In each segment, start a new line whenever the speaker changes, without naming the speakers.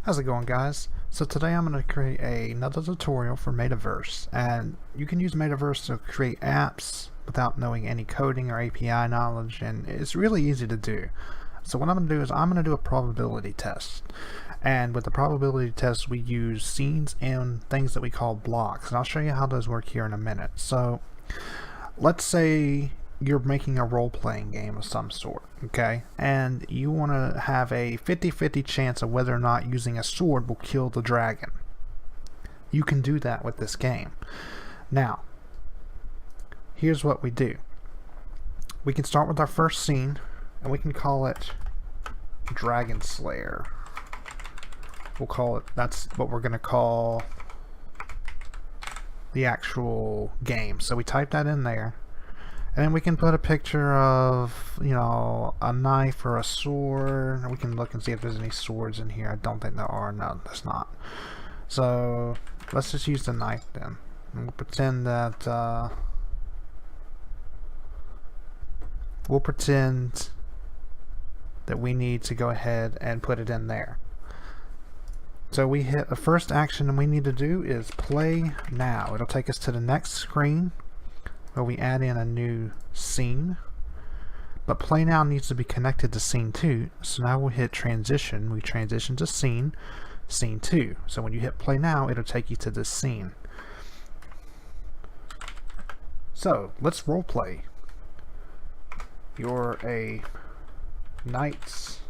How's it going, guys? So today I'm going to create another tutorial for Metaverse, and you can use Metaverse to create apps without knowing any coding or API knowledge, and it's really easy to do. So what I'm going to do is I'm going to do a probability test, and with the probability test we use scenes and things that we call blocks, and I'll show you how those work here in a minute. So let's say you're making a role-playing game of some sort, okay, and you want to have a 50-50 chance of whether or not using a sword will kill the dragon. You can do that with this game. Now here's what we do. We can start with our first scene and we can call it Dragon Slayer. We'll call it, that's what we're gonna call the actual game. So we type that in there. And then we can put a picture of, you know, a knife or a sword. We can look and see if there's any swords in here. I don't think there are. No, there's not. So let's just use the knife then. And we'll pretend that we need to go ahead and put it in there. So we hit the first action and we need to do is play now. It'll take us to the next screen where we add in a new scene, but play now needs to be connected to scene 2. So now we'll hit transition. We transition to scene 2. So when you hit play now, it'll take you to this scene. So let's role play. You're a Night's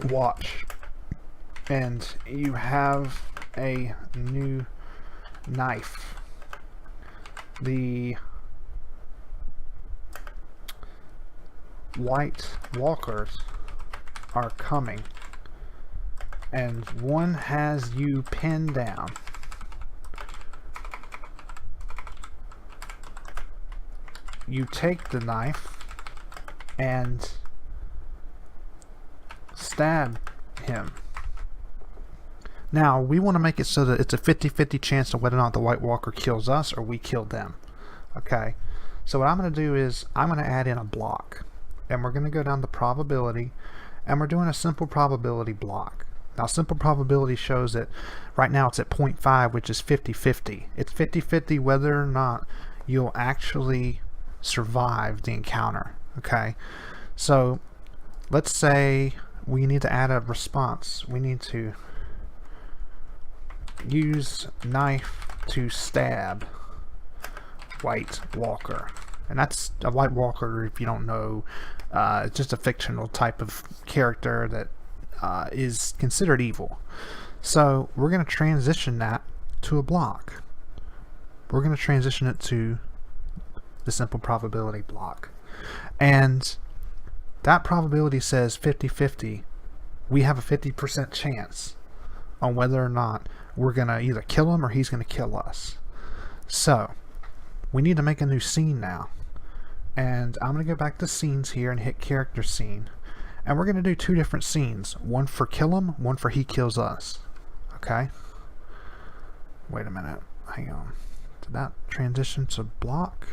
Watch and you have a new knife. The White Walkers are coming and one has you pinned down. You take the knife and stab him. Now, we want to make it so that it's a 50-50 chance of whether or not the White Walker kills us or we kill them. Okay, so what I'm going to do is I'm going to add in a block. And we're going to go down to probability, and we're doing a simple probability block. Now, simple probability shows that right now it's at 0.5, which is 50-50. It's 50-50 whether or not you'll actually survive the encounter. Okay, so let's say we need to add a response. We need to use knife to stab White Walker, and that's a White Walker, if you don't know, it's just a fictional type of character that is considered evil. So we're going to transition that to a block. We're going to transition it to the simple probability block, and that probability says 50-50. We have a 50% chance on whether or not we're going to either kill him or he's going to kill us. So we need to make a new scene now. And I'm going to go back to scenes here and hit character scene. And we're going to do two different scenes. One for kill him, one for he kills us. Okay? Wait a minute. Hang on. Did that transition to block?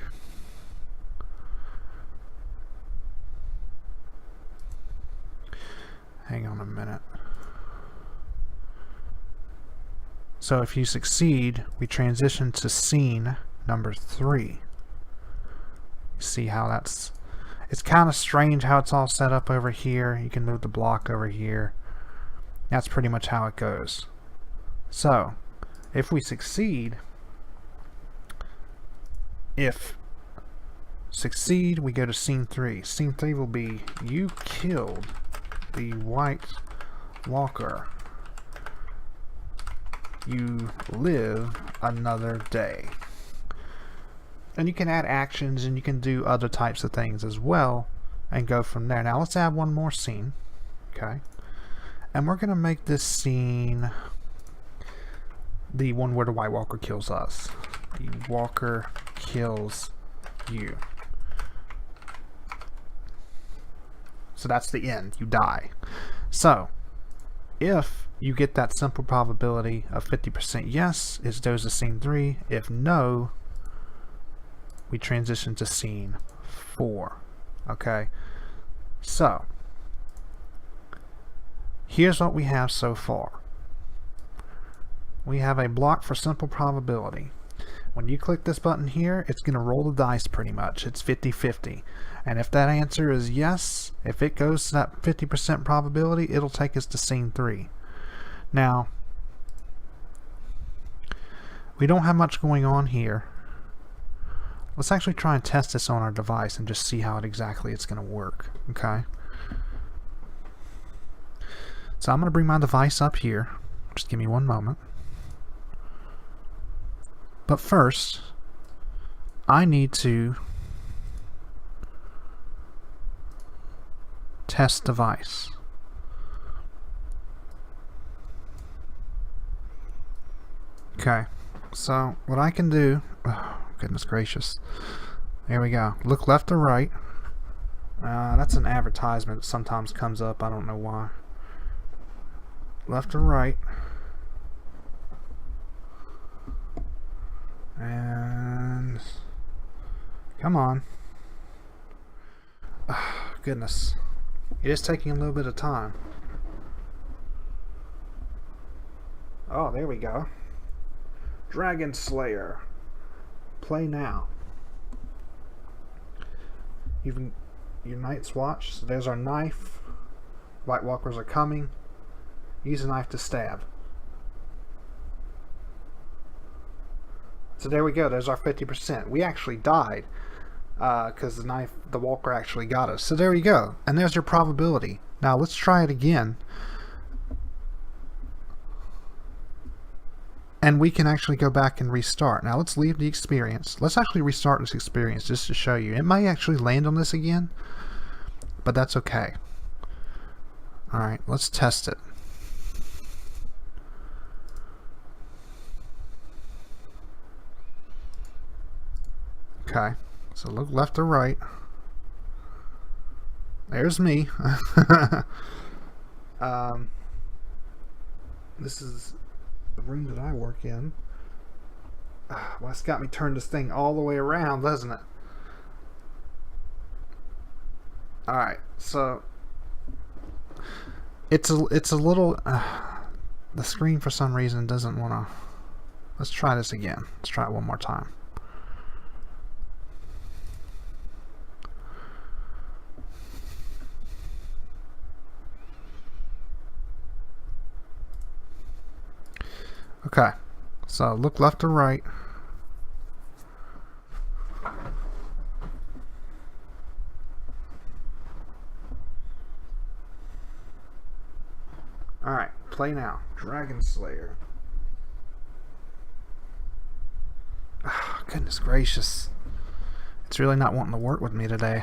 Hang on a minute. So if you succeed, we transition to scene number 3. See how that's, it's kind of strange how it's all set up over here. You can move the block over here. That's pretty much how it goes. So if we succeed, we go to scene 3. Scene 3 will be you killed the White Walker. You live another day. And you can add actions and you can do other types of things as well and go from there. Now let's add one more scene. Okay, and we're gonna make this scene the one where the White Walker kills us. The Walker kills you. So that's the end. You die. So if you get that simple probability of 50% yes, it goes to scene 3. If no, we transition to scene 4. Okay, so here's what we have so far. We have a block for simple probability. When you click this button here, it's going to roll the dice pretty much. It's 50-50. And if that answer is yes, if it goes to that 50% probability, it'll take us to scene 3. Now, we don't have much going on here. Let's actually try and test this on our device and just see how exactly it's going to work. Okay. So I'm going to bring my device up here. Just give me one moment. But first, I need to test device. Okay, so what I can do, oh, goodness gracious, there we go. Look left or right. That's an advertisement that sometimes comes up, I don't know why. Left or right. And come on. Oh, goodness. It is taking a little bit of time. Oh, there we go. Dragon Slayer. Play now. Even your Night's Watch. So there's our knife. White Walkers are coming. Use a knife to stab. So there we go. There's our 50%. We actually died because the walker actually got us. So there you go. And there's your probability. Now let's try it again. And we can actually go back and restart. Now let's leave the experience. Let's actually restart this experience just to show you. It may actually land on this again, but that's okay. Alright, let's test it. Okay, so look left or right. There's me. This is the room that I work in. Well, it's got me turn this thing all the way around, doesn't it? Alright, so it's a little the screen for some reason doesn't want to. Let's try this again. Let's try it one more time. Okay, so look left or right. Alright, play now. Dragon Slayer. Oh, goodness gracious. It's really not wanting to work with me today.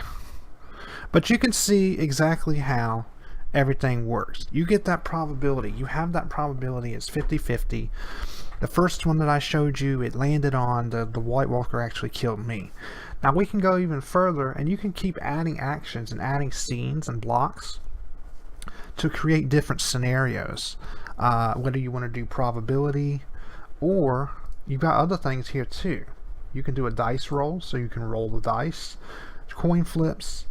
But you can see exactly how everything works. You get that probability. You have that probability. It's 50-50. The first one that I showed you, it landed on the White Walker actually killed me. Now we can go even further and you can keep adding actions and adding scenes and blocks to create different scenarios. Whether you want to do probability, or you've got other things here too. You can do a dice roll, so you can roll the dice, coin flips,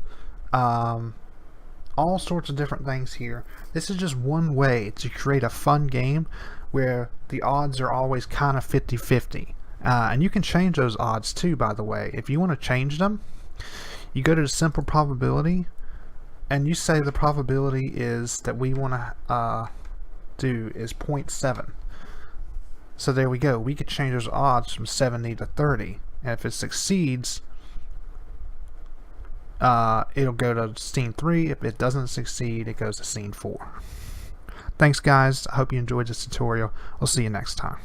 all sorts of different things here. This is just one way to create a fun game where the odds are always kind of 50-50. And you can change those odds too, by the way. If you want to change them, you go to the simple probability and you say the probability is that we want to do is 0.7. So there we go. We could change those odds from 70 to 30. And if it succeeds, it'll go to scene 3. If it doesn't succeed, it goes to scene 4. Thanks guys. I hope you enjoyed this tutorial. We'll see you next time.